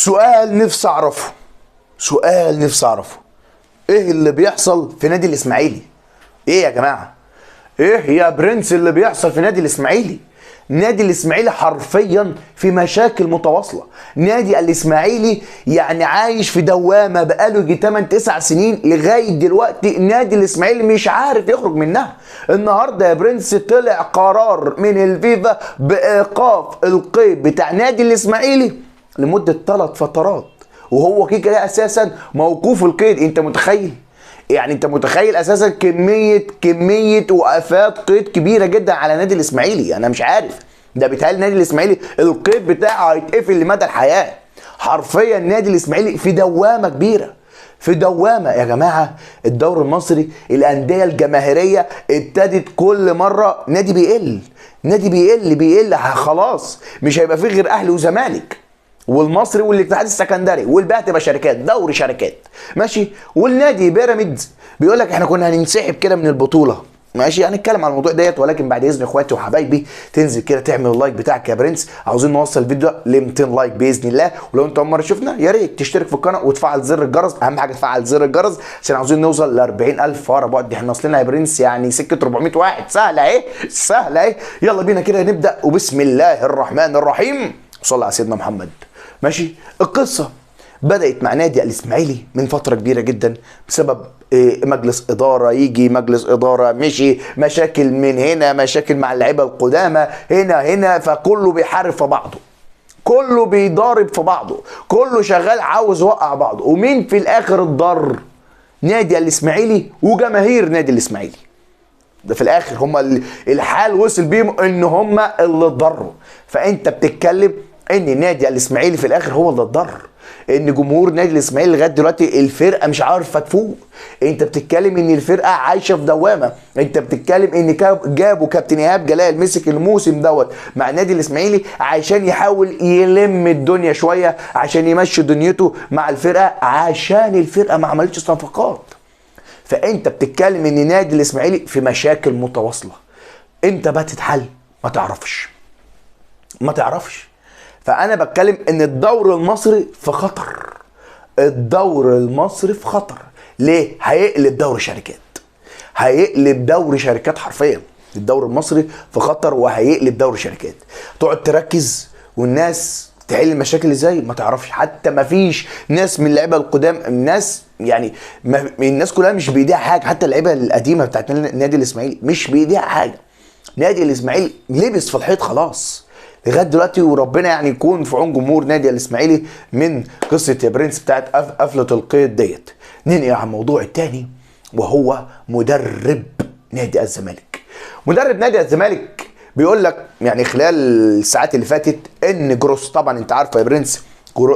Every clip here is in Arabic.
سؤال نفسي اعرفه، سؤال نفسي اعرفه، ايه اللي بيحصل في نادي الاسماعيلي؟ ايه يا جماعه؟ ايه يا برنس اللي بيحصل في نادي الاسماعيلي؟ نادي الاسماعيلي حرفيا في مشاكل متواصله. نادي الاسماعيلي يعني عايش في دوامه بقاله يجي 8 9 سنين لغايه دلوقتي. نادي الاسماعيلي مش عارف يخرج منها. النهارده يا برنس طلع قرار من الفيفا بايقاف القيد بتاع نادي الاسماعيلي لمده 3 فترات، وهو كده اساسا موقوف القيد. انت متخيل؟ يعني انت متخيل اساسا كميه وقفات قيد كبيره جدا على نادي الاسماعيلي؟ انا مش عارف، ده بيتهيألي النادي الاسماعيلي القيد بتاعه هيتقفل لمدى الحياه. حرفيا النادي الاسماعيلي في دوامه كبيره، في دوامه يا جماعه. الدوري المصري الانديه الجماهيريه ابتدت كل مره نادي بيقل، نادي بيقل خلاص مش هيبقى فيه غير اهلي وزمالك والمصري والاتحاد السكندري، والباقي تبقى شركات، دوري شركات ماشي. والنادي بيراميدز بيقول لك احنا كنا هننسحب كده من البطوله ماشي. هنتكلم عن الموضوع ديت، ولكن بعد اذن اخواتي وحبايبي تنزل كده تعمل اللايك بتاعك يا برنس. عاوزين نوصل الفيديو ل 200 لايك باذن الله. ولو انت اول مره شفنا يا ريت تشترك في القناه وتفعل زر الجرس، اهم حاجه تفعل زر الجرس عشان عاوزين نوصل ل 40,000 ورا بعض. احنا وصلنا يا برنس يعني سكه 400 واحد، سهله اهي سهله اهي. يلا بينا كده نبدا، وبسم الله الرحمن الرحيم، صلى على سيدنا محمد. ماشي. القصه بدأت مع نادي الاسماعيلي من فترة كبيرة جدا بسبب مجلس إدارة يجي، مجلس إدارة مشي، مشاكل من هنا، مشاكل مع اللعيبة القدامى هنا، فكله بيحارب في بعضه، كله بيضارب في بعضه، كله شغال عاوز يوقع بعضه. ومين في الآخر اتضر؟ نادي الاسماعيلي وجماهير نادي الاسماعيلي. ده في الآخر هم الحال وصل بيهم إن هم اللي اتضروا. فأنت بتتكلم إن نادي الاسماعيلي في الآخر هو اللي اتضر، ان جمهور نادي الاسماعيلي لغايه دلوقتي الفرقه مش عارفه تفوق. انت بتتكلم ان الفرقه عايشه في دوامه. انت بتتكلم ان جابوا كابتن ايهاب جلال مسك الموسم دوت مع نادي الاسماعيلي عشان يحاول يلم الدنيا شويه، عشان يمشي دنيته مع الفرقه، عشان الفرقه ما عملتش صفقات. فانت بتتكلم ان نادي الاسماعيلي في مشاكل متواصله. امتى بقى تتحل؟ ما تعرفش، ما تعرفش. فانا بتكلم ان الدوري المصري في خطر، الدوري المصري في خطر. ليه؟ هيقلب دوري شركات، هيقلب دوري شركات حرفيا. الدوري المصري في خطر وهيقلب دوري شركات. تقعد تركز والناس تحل المشاكل ازاي؟ ما تعرفش. حتى ما فيش ناس من اللعيبه القدام، الناس يعني الناس كلها مش بايديها حاجه. حتى اللعيبه القديمه بتاعت النادي الاسماعيلي مش بايديها حاجه. نادي الاسماعيلي لبس في الحيط خلاص لغايه دلوقتي، وربنا يعني يكون في عون جمهور نادي الاسماعيلي من قصه يا برنس بتاعت قفله القيد ديت. ننقل على الموضوع الثاني وهو مدرب نادي الزمالك. مدرب نادي الزمالك بيقول لك يعني خلال الساعات اللي فاتت ان جروس، طبعا انت عارفه يا برنس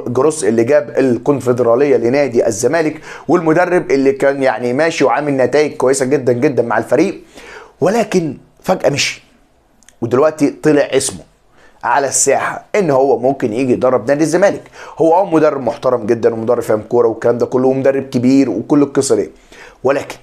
جروس اللي جاب الكونفدراليه لنادي الزمالك، والمدرب اللي كان يعني ماشي وعامل نتائج كويسه جدا جدا مع الفريق، ولكن فجاه مشي. ودلوقتي طلع اسمه على الساحه ان هو ممكن يجي يدرب نادي الزمالك. هو مدرب محترم جدا ومدرب فاهم كوره والكلام ده كله ومدرب كبير وكل القصه دي، ولكن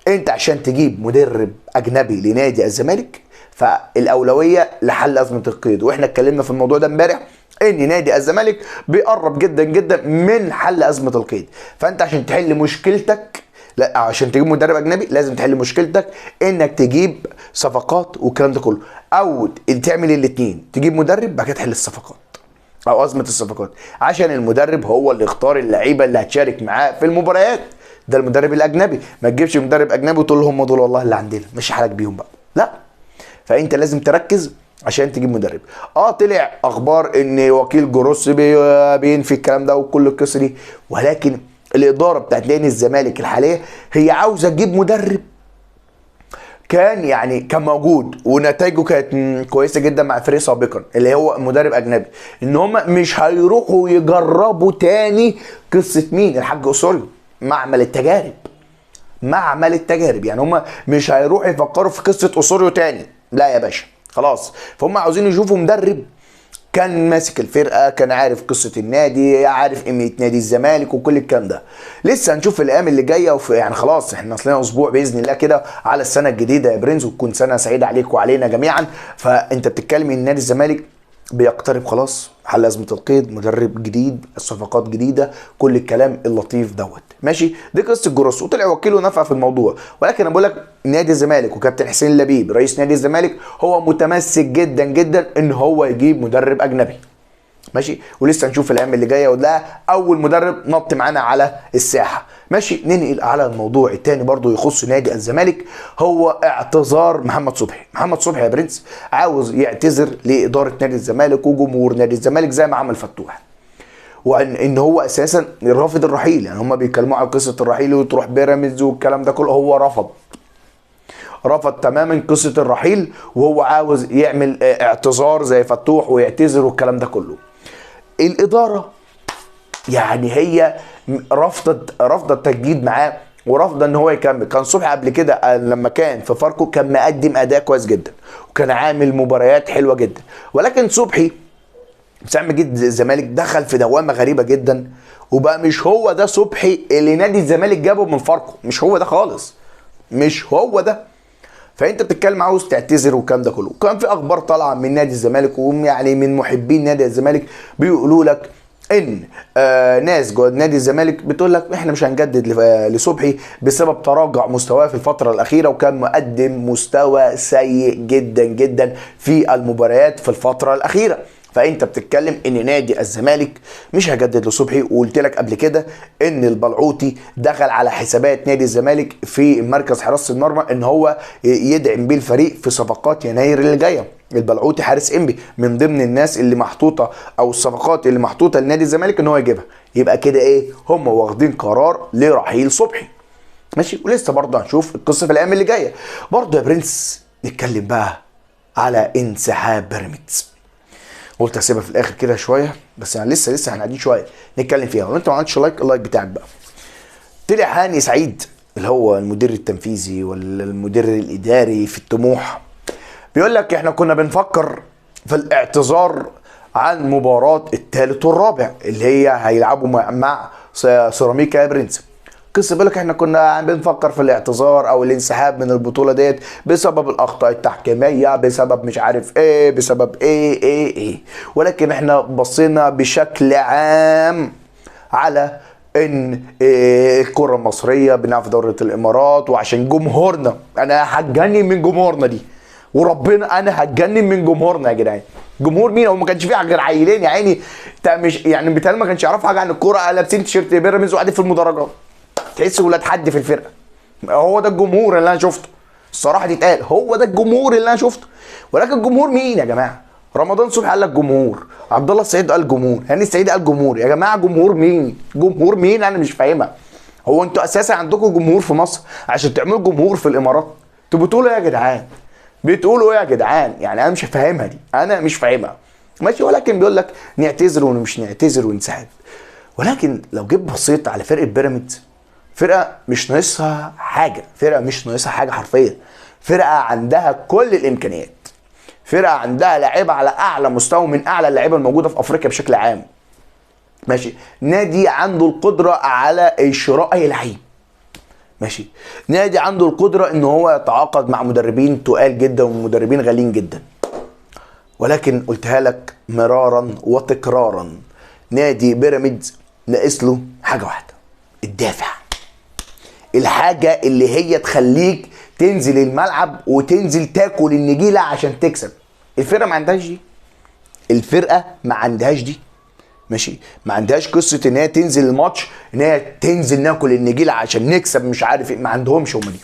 انت عشان تجيب مدرب اجنبي لنادي الزمالك فالاولويه لحل ازمه القيد. واحنا اتكلمنا في الموضوع ده امبارح ان نادي الزمالك بيقرب جدا جدا من حل ازمه القيد. فانت عشان تحل مشكلتك، لا عشان تجيب مدرب اجنبي لازم تحل مشكلتك انك تجيب صفقات والكلام ده كله، او تعمل الاثنين، تجيب مدرب بعد كده تحل الصفقات او ازمه الصفقات، عشان المدرب هو اللي يختار اللعيبه اللي هتشارك معاه في المباريات. ده المدرب الاجنبي. ما تجيبش مدرب اجنبي وتقول هم دول والله اللي عندنا مش حالك بيهم بقى، لا. فانت لازم تركز عشان تجيب مدرب. طلع اخبار ان وكيل جروس بينفي الكلام ده وكل القصه دي، ولكن الاداره بتاعت نادي الزمالك الحاليه هي عاوزه تجيب مدرب كان موجود ونتائجه كانت كويسه جدا مع فريق سابقا اللي هو مدرب اجنبي، ان هم مش هيروحوا يجربوا تاني قصه مين؟ الحاج اسوريو، معمل التجارب. معمل التجارب، يعني هم مش هيروحوا يفكروا في قصه اسوريو تاني، لا يا باشا خلاص. فهم عاوزين يشوفوا مدرب كان ماسك الفرقه، كان عارف قصه النادي، عارف قيمه نادي الزمالك وكل الكلام ده. لسه هنشوف في الايام اللي جايه يعني خلاص احنا اصلنا اسبوع باذن الله كده على السنه الجديده يا برنس، وتكون سنه سعيده عليك وعلينا جميعا. فانت بتتكلم ان نادي الزمالك بيقترب خلاص، حل ازمه القيد، مدرب جديد، صفقات جديده، كل الكلام اللطيف دوت. ماشي، دي قصه جروس، وطلع وكيله نفع في الموضوع. ولكن انا بقول لك نادي الزمالك وكابتن حسين لبيب رئيس نادي الزمالك هو متمسك جدا جدا ان هو يجيب مدرب اجنبي. ماشي، ولسه نشوف الايام اللي جايه، وده اول مدرب نط معانا على الساحه. ماشي، ننقل على الموضوع الثاني برضو يخص نادي الزمالك، هو اعتذار محمد صبحي. محمد صبحي يا برنس عاوز يعتذر لاداره نادي الزمالك وجمهور نادي الزمالك زي ما عمل فتوح، وان هو اساسا رافض الرحيل. يعني هم بيتكلموا على قصه الرحيل وتروح بيراميدز والكلام ده كله، هو رفض تماما قصه الرحيل، وهو عاوز يعمل اعتذار زي فتوح ويعتذر والكلام ده كله. الاداره يعني هي رفض التجديد معاه، ورفض ان هو يكمل. كان صبحي قبل كده لما كان في فاركو كان مقدم اداء كويس جدا، وكان عامل مباريات حلوه جدا، ولكن صبحي ساعة ما جه الزمالك دخل في دوامه غريبه جدا، وبقى مش هو ده صبحي اللي نادي الزمالك جابه من فاركو، مش هو ده خالص، مش هو ده. فانت بتتكلم عاوز تعتذر والكلام ده كله. كان في اخبار طالعه من نادي الزمالك ويعني من محبين نادي الزمالك بيقولوا لك ان ناس جوه نادي الزمالك بتقول لك احنا مش هنجدد لصبحي بسبب تراجع مستواه في الفتره الاخيره، وكان مقدم مستوى سيء جدا جدا في المباريات في الفتره الاخيره. فانت بتتكلم ان نادي الزمالك مش هيجدد لصبحي. وقلت لك قبل كده ان البلعوطي دخل على حسابات نادي الزمالك في مركز حراسه المرمى ان هو يدعم بيه الفريق في صفقات يناير اللي جايه. البلعوطي حارس انبي من ضمن الناس اللي محطوطه او الصفقات اللي محطوطه لنادي الزمالك ان هو يجيبها. يبقى كده ايه، هم واخدين قرار لرحيل صبحي. ماشي، ولسه برضه هنشوف القصه في الايام اللي جايه. برضه يا برنس نتكلم بقى على انسحاب بيراميدز. قلت هسيبها في الاخر كده شويه، بس يعني لسه هنقعدين شويه نتكلم فيها. ولو انت ما عملتش لايك، اللايك بتاعك بقى. طلع هاني سعيد اللي هو المدير التنفيذي ولا المدير الاداري في الطموح، بيقول لك احنا كنا بنفكر في الاعتذار عن مباراه الثالث والرابع اللي هي هيلعبوا مع سيراميكا يا برنس. قصه بيقول لك احنا كنا بنفكر في الاعتذار او الانسحاب من البطوله ديت بسبب الاخطاء التحكيميه، بسبب مش عارف ايه، بسبب ايه، ولكن احنا بصينا بشكل عام على ان الكره المصريه بنلعب في دوله الامارات، وعشان جمهورنا. انا هتجنن من جمهورنا دي، وربنا انا هتجنن من جمهورنا يا جدعان. جمهور مين؟ هو ما كانش فيه غير عيلين يا عيني، مش يعني بيتهيألي ما كانش يعرفوا حاجه عن الكوره، لابسين تيشيرت بيراميدز وقاعدين في المدرجات، تحس ولاد حد في الفرقه. هو ده الجمهور اللي انا شفته الصراحه تتقال، هو ده الجمهور اللي انا شفته. ولكن جمهور مين يا جماعه؟ رمضان صبحي قال لك جمهور، عبد الله السعيد قال جمهور، هاني السعيد قال جمهور. يا جماعه جمهور مين؟ جمهور مين؟ انا مش فاهمها. هو انتوا اساسا عندكم جمهور في مصر عشان تعملوا جمهور في الامارات؟ انتوا بتقولوا ايه يا جدعان؟ بتقولوا ايه يا جدعان؟ يعني انا مش فاهمها دي، انا مش فاهمها. ماشي، ولكن بيقول لك نعتذر ومش نعتذر ونسحب. ولكن لو جيت بصيت على فرقه بيراميدز، فرقه مش ناقصها حاجه، فرقه مش ناقصها حاجه حرفيا، فرقه عندها كل الامكانيات، فرقه عندها لعيبه على اعلى مستوى من اعلى اللعيبه الموجوده في افريقيا بشكل عام. ماشي، نادي عنده القدره على شراء اي لعيب. ماشي، نادي عنده القدره ان هو يتعاقد مع مدربين تقال جدا ومدربين غاليين جدا. ولكن قلتها لك مرارا وتكرارا، نادي بيراميدز ناقص له حاجه واحده، الدافع. الحاجه اللي هي تخليك تنزل الملعب وتنزل تاكل النجيله عشان تكسب. الفرقه ما عندهاش دي، الفرقه ما عندهاش دي. ماشي، ما عندهاش قصه ان هي تنزل الماتش ان هي تنزل ناكل النجيله عشان نكسب مش عارف ايه، ما عندهمش هم دي.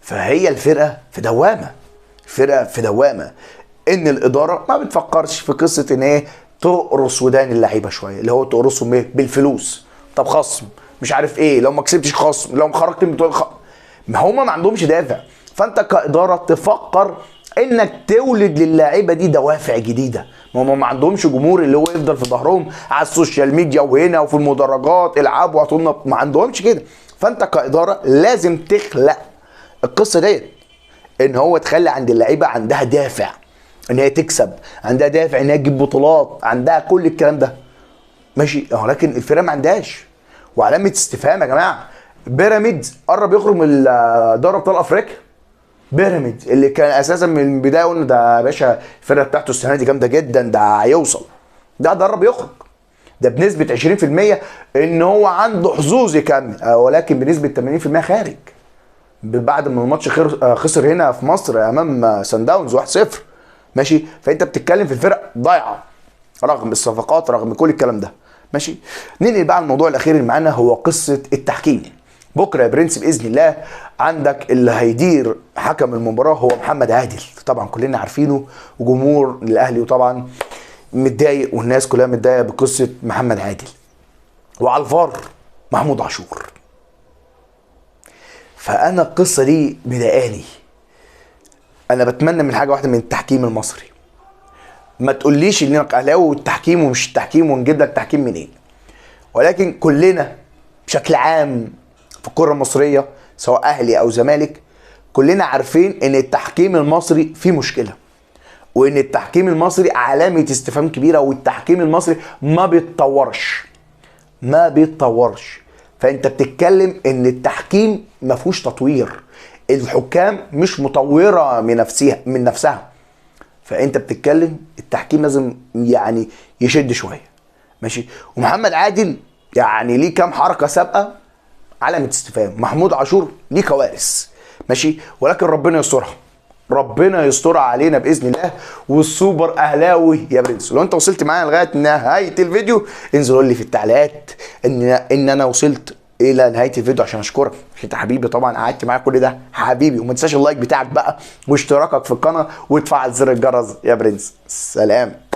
فهي الفرقه في دوامه، الفرقه في دوامه ان الاداره ما بتفكرش في قصه ان هي تقرص ودان اللعيبه شويه، اللي هو تقرصهم ايه؟ بالفلوس. طب خصم مش عارف ايه، لو ما كسبتش خصم، لو خرجت من بطوله ما هم ما عندهمش دافع. فانت كاداره تفكر انك تولد للاعيبه دي دوافع جديده. ما هم ما عندهمش جمهور اللي هو يفضل في ظهرهم على السوشيال ميديا وهنا وفي المدرجات العبوا وعطونا، ما عندهمش كده. فانت كاداره لازم تخلق القصه ديت، ان هو تخلي عند اللعيبه عندها دافع ان هي تكسب، عندها دافع ان هي تجيب بطولات، عندها كل الكلام ده. ماشي، ولكن الفرقه ما عندهاش. وعلامه استفهام يا جماعه، بيراميدز قرب يخرج من دوري ابطال افريقيا. بيراميدز اللي كان اساسا من البدايه قلنا ده يا باشا الفرقه بتاعته السنه دي جامده جدا، ده هيوصل، ده قرب يخرج، ده بنسبه 20% ان هو عنده حظوظ يكمل، ولكن بنسبه 80% خارج بعد ما الماتش خسر هنا في مصر امام سان داونز 1-0. ماشي، فانت بتتكلم في الفرق ضايعه رغم الصفقات رغم كل الكلام ده. ماشي، ننقل بقى الموضوع الاخير اللي معانا هو قصه التحكيم. بكره يا برنس باذن الله عندك اللي هيدير حكم المباراه هو محمد عادل، طبعا كلنا عارفينه وجمهور الاهلي وطبعا متضايق والناس كلها متضايقه بقصه محمد عادل. وعلى الفار محمود عاشور. فانا القصه دي مضايقاني. انا بتمنى من حاجه واحده من التحكيم المصري، ما تقوليش انك اهلاوي والتحكيم ومش التحكيم ونجيب لك تحكيم منين، ولكن كلنا بشكل عام في الكره المصريه سواء اهلي او زمالك كلنا عارفين ان التحكيم المصري فيه مشكله، وان التحكيم المصري علامه استفهام كبيره، والتحكيم المصري ما بيتطورش ما بيتطورش. فانت بتتكلم ان التحكيم ما فيهوش تطوير، الحكام مش مطوره من نفسها. فانت بتتكلم التحكيم لازم يعني يشد شويه. ماشي، ومحمد عادل يعني ليه كام حركه سابقه علامه استفهام، محمود عاشور ليه كوارث. ماشي، ولكن ربنا يسترها، ربنا يسترها علينا باذن الله، والسوبر اهلاوي يا برنس. لو انت وصلت معايا لغايه نهايه الفيديو انزل قول لي في التعليقات ان انا وصلت الى نهايه الفيديو عشان اشكرك، انت حبيبي طبعا قعدت معايا كل ده حبيبي. وما تنساش اللايك بتاعك بقى واشتراكك في القناه وتفعل زر الجرس يا برنس. سلام.